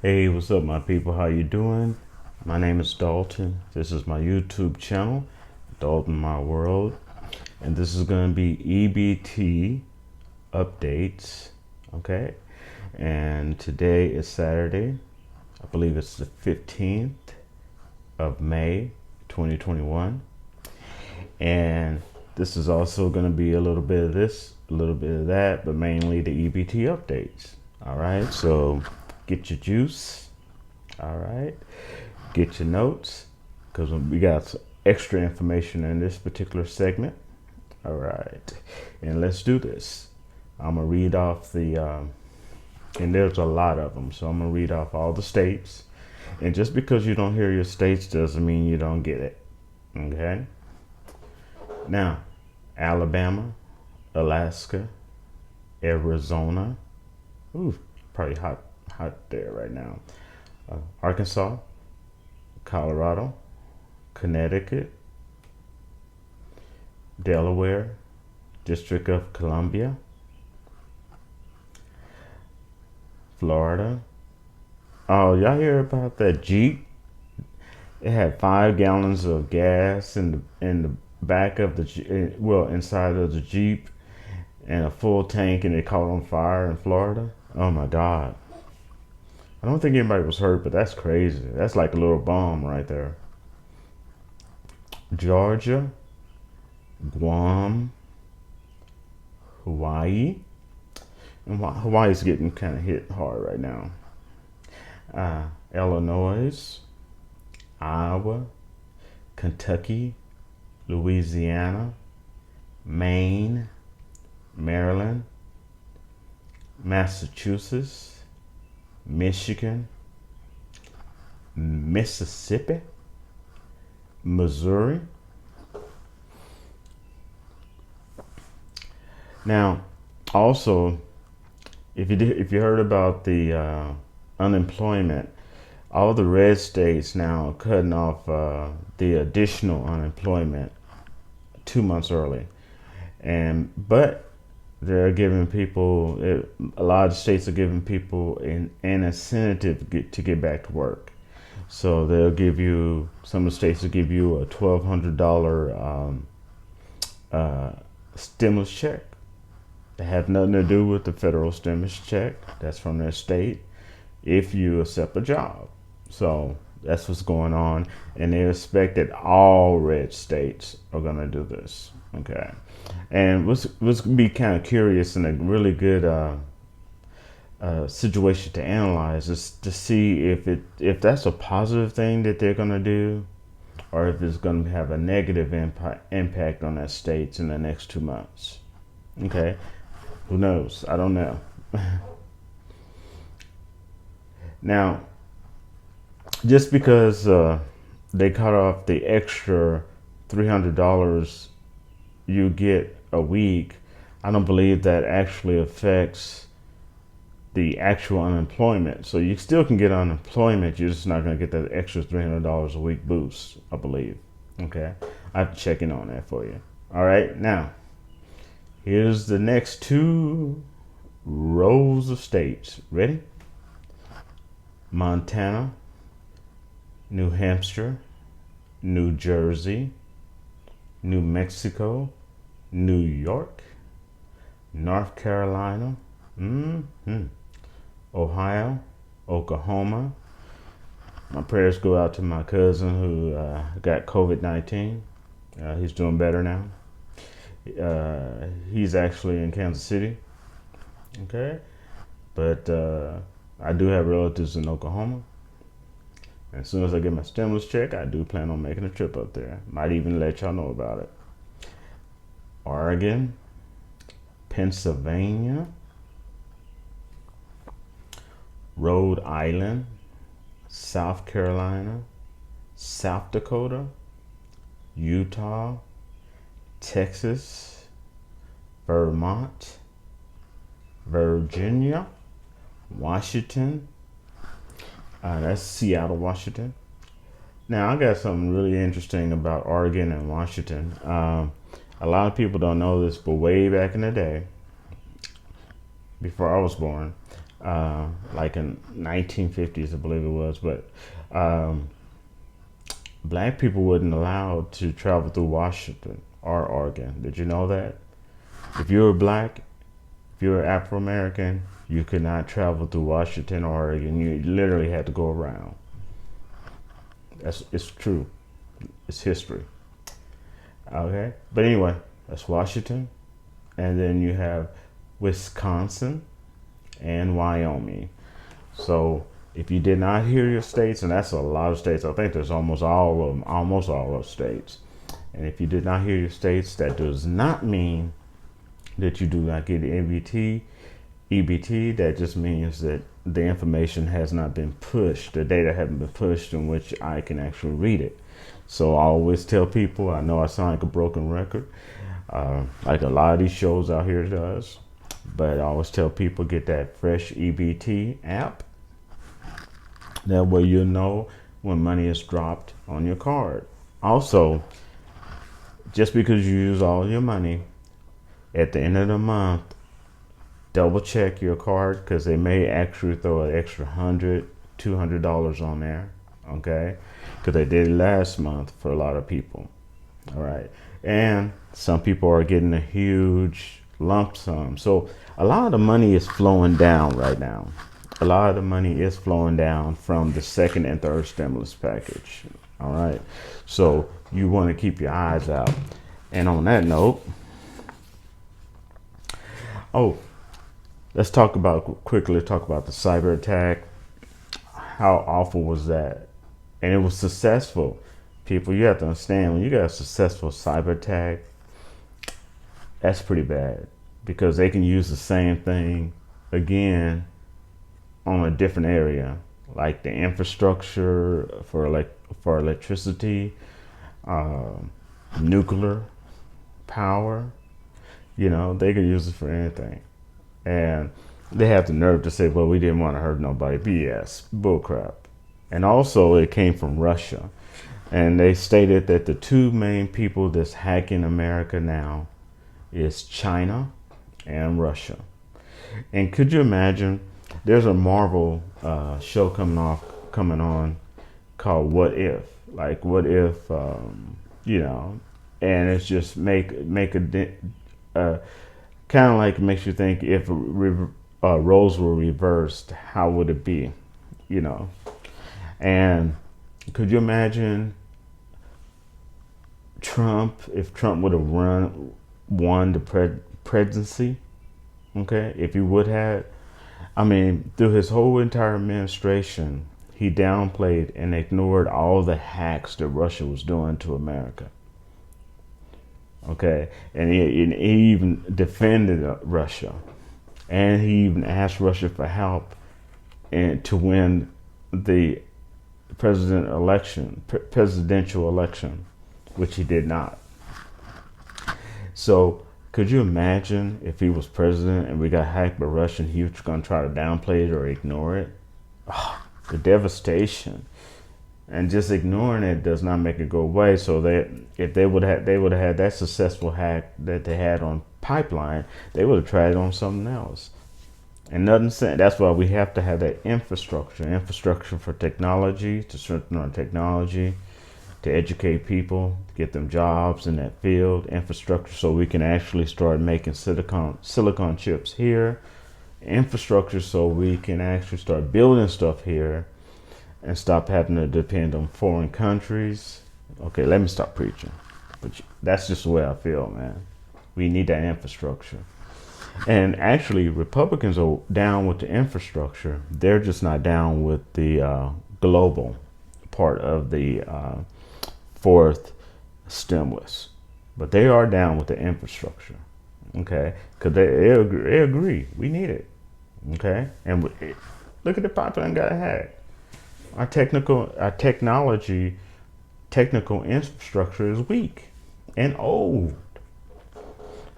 Hey, what's up, my people? How you doing? My name is Dalton. This is my YouTube channel, Dalton My World, and this is going to be EBT updates. Okay, and today is Saturday. I believe it's the 15th of May, 2021, and this is also going to be a little bit of this, a little bit of that, but mainly the EBT updates. All right, so get your juice. All right, get your notes because we got some extra information in this particular segment. All right, and let's do this. I'm gonna read off and there's a lot of them, so I'm gonna read off all the states. And just because you don't hear your states doesn't mean you don't get it. Okay. Now, Alabama, Alaska, Arizona. Ooh, probably hot there right now. Arkansas, Colorado, Connecticut, Delaware, District of Columbia, Florida. Oh, y'all hear about that Jeep? It had 5 gallons of gas in the back of inside of the Jeep, and a full tank, and it caught on fire in Florida. Oh my God! I don't think anybody was hurt, but that's crazy. That's like a little bomb right there. Georgia, Guam, Hawaii. And Hawaii's getting kind of hit hard right now. Illinois, Iowa, Kentucky, Louisiana, Maine, Maryland, Massachusetts, Michigan, Mississippi, Missouri. Now, also, if you heard about the unemployment, all the red states now are cutting off the additional unemployment 2 months early, but they're giving people a lot of states are giving people an incentive to get back to work. So they'll give you, some of the states will give you a $1,200 stimulus check. They have nothing to do with the federal stimulus check. That's from their state if you accept a job. So that's what's going on, and they expect that all red states are going to do this. Okay, and what's be kind of curious and a really good situation to analyze is to see if that's a positive thing that they're going to do, or if it's going to have a negative impact on that states in the next 2 months. Okay, who knows? I don't know. Now, just because they cut off the extra $300 you get a week, I don't believe that actually affects the actual unemployment. So you still can get unemployment, you're just not going to get that extra $300 a week boost, I believe. Okay, I have to check in on that for you. All right, now here's the next 2 rows of states. Ready? Montana, New Hampshire, New Jersey, New Mexico, New York, North Carolina, Ohio, Oklahoma. My prayers go out to my cousin who got COVID-19. He's doing better now. He's actually in Kansas City. Okay, but I do have relatives in Oklahoma. As soon as I get my stimulus check, I do plan on making a trip up there. Might even let y'all know about it. Oregon, Pennsylvania, Rhode Island, South Carolina, South Dakota, Utah, Texas, Vermont, Virginia, Washington. That's Seattle, Washington. Now, I got something really interesting about Oregon and Washington. A lot of people don't know this, but way back in the day, before I was born, like in 1950s, I believe it was. But um, black people wasn't allowed to travel through Washington or Oregon. Did you know that? If you were black, if you were Afro American, you could not travel through Washington or Oregon. You literally had to go around. It's true. It's history. Okay. But anyway, that's Washington. And then you have Wisconsin and Wyoming. So if you did not hear your states, and that's a lot of states, I think there's almost all of states. And if you did not hear your states, that does not mean that you do not get EBT. EBT, that just means that the information has not been pushed, the data haven't been pushed in which I can actually read it. So I always tell people, I know I sound like a broken record, like a lot of these shows out here does, but I always tell people get that fresh EBT app. That way you'll know when money is dropped on your card. Also, just because you use all your money, at the end of the month, double check your card, because they may actually throw an extra $100-$200 on there. Okay, because they did it last month for a lot of people. All right, and some people are getting a huge lump sum. So a lot of the money is flowing down right now. A lot of the money is flowing down from the second and third stimulus package. All right, so you want to keep your eyes out. And on that note, let's talk about the cyber attack. How awful was that? And it was successful. People, you have to understand, when you got a successful cyber attack, that's pretty bad, because they can use the same thing again on a different area, like the infrastructure for electricity, nuclear power. You know, they could use it for anything. And they have the nerve to say, well, we didn't want to hurt nobody. BS, bullcrap. And also it came from Russia. And they stated that the two main people that's hacking America now is China and Russia. And could you imagine, there's a Marvel show coming on called What If? Like, what if, you know, and it's just make a kind of like makes you think, if roles were reversed, how would it be? You know, and could you imagine Trump, if Trump would have won the presidency? Okay, if he would have, I mean, through his whole entire administration, he downplayed and ignored all the hacks that Russia was doing to America. Okay, and he even defended Russia, and he even asked Russia for help and to win the presidential election, which he did not. So could you imagine if he was president and we got hacked by Russia and he was going to try to downplay it or ignore it? Oh, the devastation. And just ignoring it does not make it go away. So if they would have had that successful hack that they had on pipeline, they would have tried it on something else. And nothing said. That's why we have to have that infrastructure for technology, to strengthen our technology, to educate people, to get them jobs in that field, infrastructure, so we can actually start making silicon chips here, infrastructure so we can actually start building stuff here and stop having to depend on foreign countries. Okay, let me stop preaching. But that's just the way I feel, man. We need that infrastructure. And actually, Republicans are down with the infrastructure. They're just not down with the global part of the fourth stimulus. But they are down with the infrastructure. Okay? Because they agree. We need it. Okay? And look at the pipeline got hacked. Our technical infrastructure is weak and old.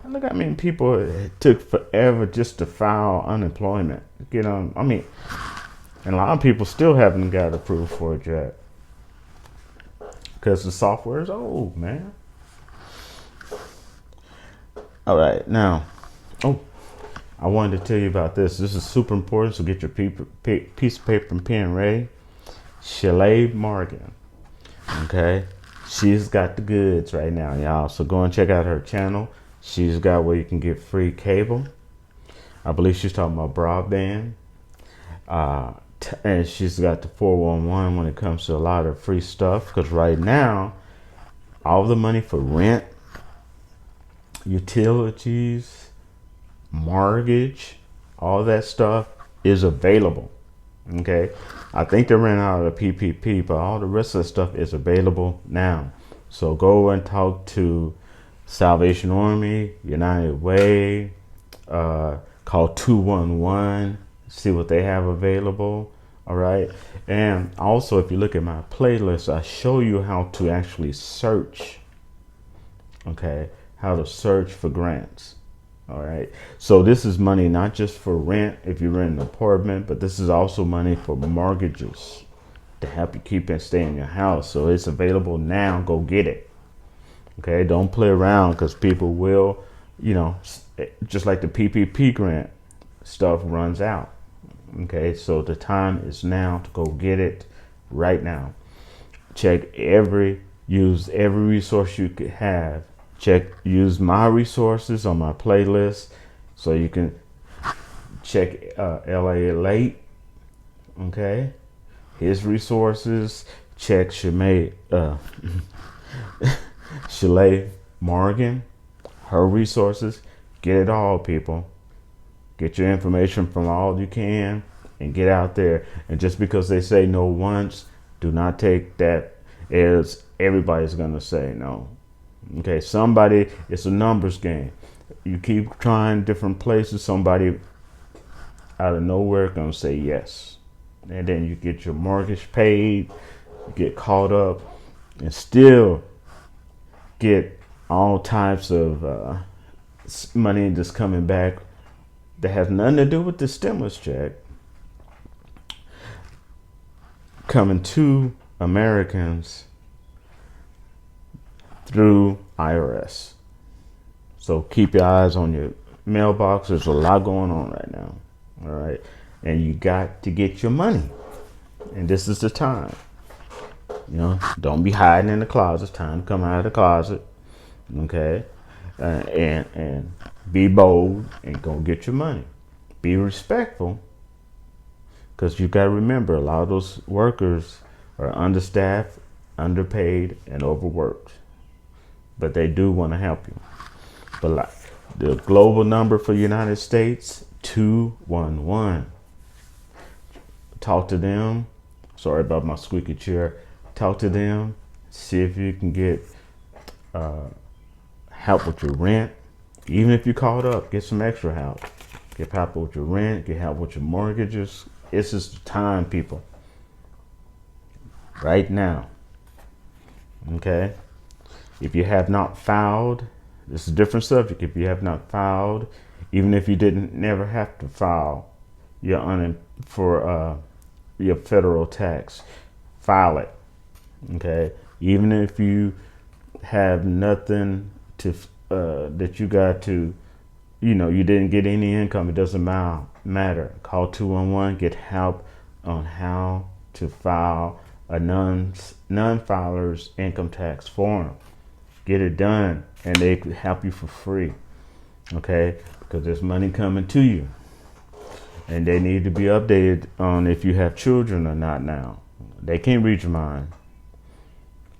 And look, I mean, people, it took forever just to file unemployment. Get on, I mean, and a lot of people still haven't got approved for it yet because the software is old, man. All right, now, I wanted to tell you about this. This is super important, so get your piece of paper and pen ready. Shalea Morgan, okay? She's got the goods right now, y'all. So go and check out her channel. She's got where you can get free cable. I believe she's talking about broadband. And she's got the 411 when it comes to a lot of free stuff. Because right now, all the money for rent, utilities, mortgage, all that stuff is available. Okay, I think they ran out of the PPP, but all the rest of the stuff is available now. So go and talk to Salvation Army, United Way, call 211, see what they have available. All right. And also, if you look at my playlist, I show you how to actually search. Okay, how to search for grants. All right. So this is money not just for rent if you rent an apartment, but this is also money for mortgages to help you keep and stay in your house. So it's available now. Go get it. Okay. Don't play around, because people will, just like the PPP grant, stuff runs out. Okay. So the time is now to go get it right now. Use every resource you could have. Use my resources on my playlist, so you can check LA Late, okay, his resources. Check Shalea Morgan, her resources. Get it all, people. Get your information from all you can and get out there. And just because they say no once, do not take that as everybody's gonna say no. Okay, it's a numbers game. You keep trying different places, somebody out of nowhere gonna say yes. And then you get your mortgage paid, you get caught up, and still get all types of money that's coming back that has nothing to do with the stimulus check coming to Americans through IRS. So keep your eyes on your mailbox. There's a lot going on right now. All right. And you got to get your money. And this is the time. Don't be hiding in the closet. It's time to come out of the closet. Okay. And be bold and go get your money. Be respectful. Because you got to remember, a lot of those workers are understaffed, underpaid, and overworked. But they do want to help you. But like the global number for the United States, 211. Talk to them. Sorry about my squeaky chair. Talk to them. See if you can get help with your rent. Even if you're caught up, get some extra help. Get help with your rent. Get help with your mortgages. It's just the time, people. Right now. Okay. If you have not filed, this is a different subject. If you have not filed, even if you never have to file for your federal tax, file it. Okay. Even if you have nothing to that you got to, you didn't get any income, it doesn't matter. Call 211. Get help on how to file a non-filer's income tax form. Get it done, and they could help you for free. Okay, because there's money coming to you, and they need to be updated on if you have children or not. Now they can't read your mind,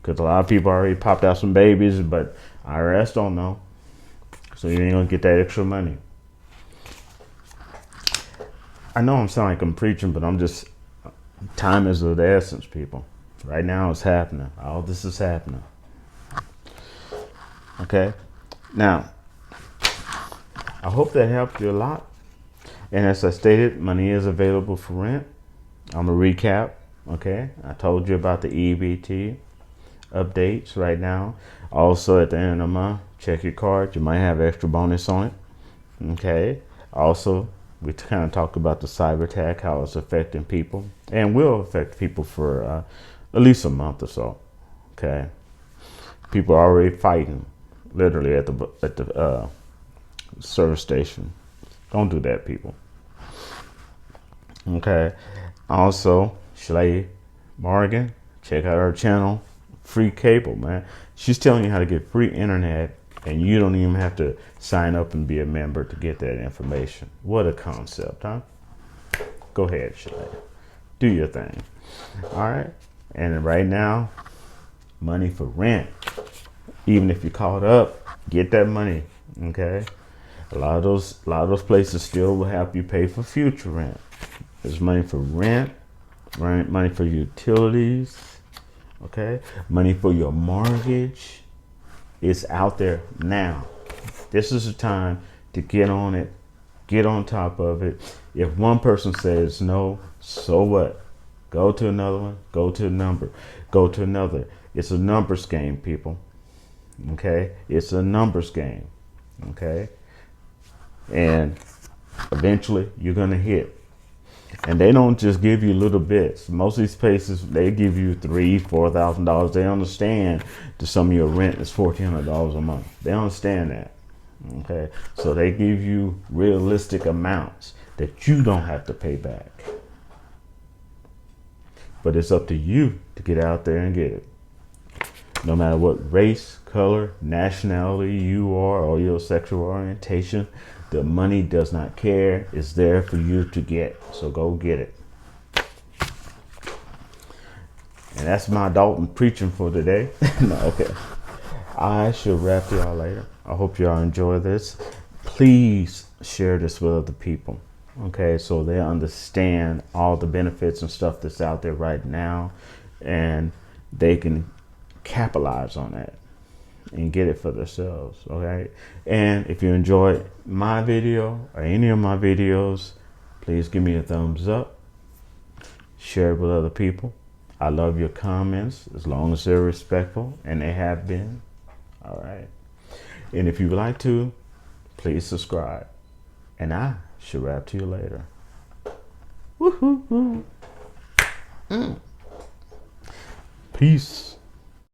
because a lot of people already popped out some babies, but IRS don't know, so you ain't gonna get that extra money. I know I'm sounding like I'm preaching, but time is of the essence, people. Right now it's happening. All this is happening. Okay, now I hope that helped you a lot. And as I stated, money is available for rent. I'm gonna recap. Okay, I told you about the EBT updates right now. Also, at the end of the month, check your card. You might have extra bonus on it. Okay. Also, we kind of talked about the cyber attack, how it's affecting people, and will affect people for at least a month or so. Okay. People are already fighting. Literally at the service station, Don't do that, people. Okay. Also, Shalea Morgan, check out her channel. Free cable, man. She's telling you how to get free internet, and you don't even have to sign up and be a member to get that information. What a concept, huh? Go ahead, Shalea. Do your thing. All right. And right now, money for rent. Even if you're caught up, get that money. Okay. A lot of those places still will help you pay for future rent. There's money for rent, money for utilities, okay? Money for your mortgage. It's out there now. This is the time to get on it, get on top of it. If one person says no, so what? Go to another one, go to a number, go to another. It's a numbers game, people. Okay? It's a numbers game. Okay? And eventually you're gonna hit. And they don't just give you little bits. Most of these places, they give you $3,000-$4,000. They understand that some of your rent is $1,400 a month. They understand that. Okay, so they give you realistic amounts that you don't have to pay back. But it's up to you to get out there and get it. No matter what race, color, nationality you are, or your sexual orientation, the money does not care. It's there for you to get. So go get it. And that's my Dalton preaching for today. No, okay. I shall wrap y'all later. I hope y'all enjoy this. Please share this with other people. Okay, so they understand all the benefits and stuff that's out there right now, and they can capitalize on that and get it for themselves. Okay, and if you enjoyed my video or any of my videos, please give me a thumbs up, share it with other people. I love your comments as long as they're respectful, and they have been. All right, and if you would like to, please subscribe, and I shall rap to you later. Woohoo! Peace.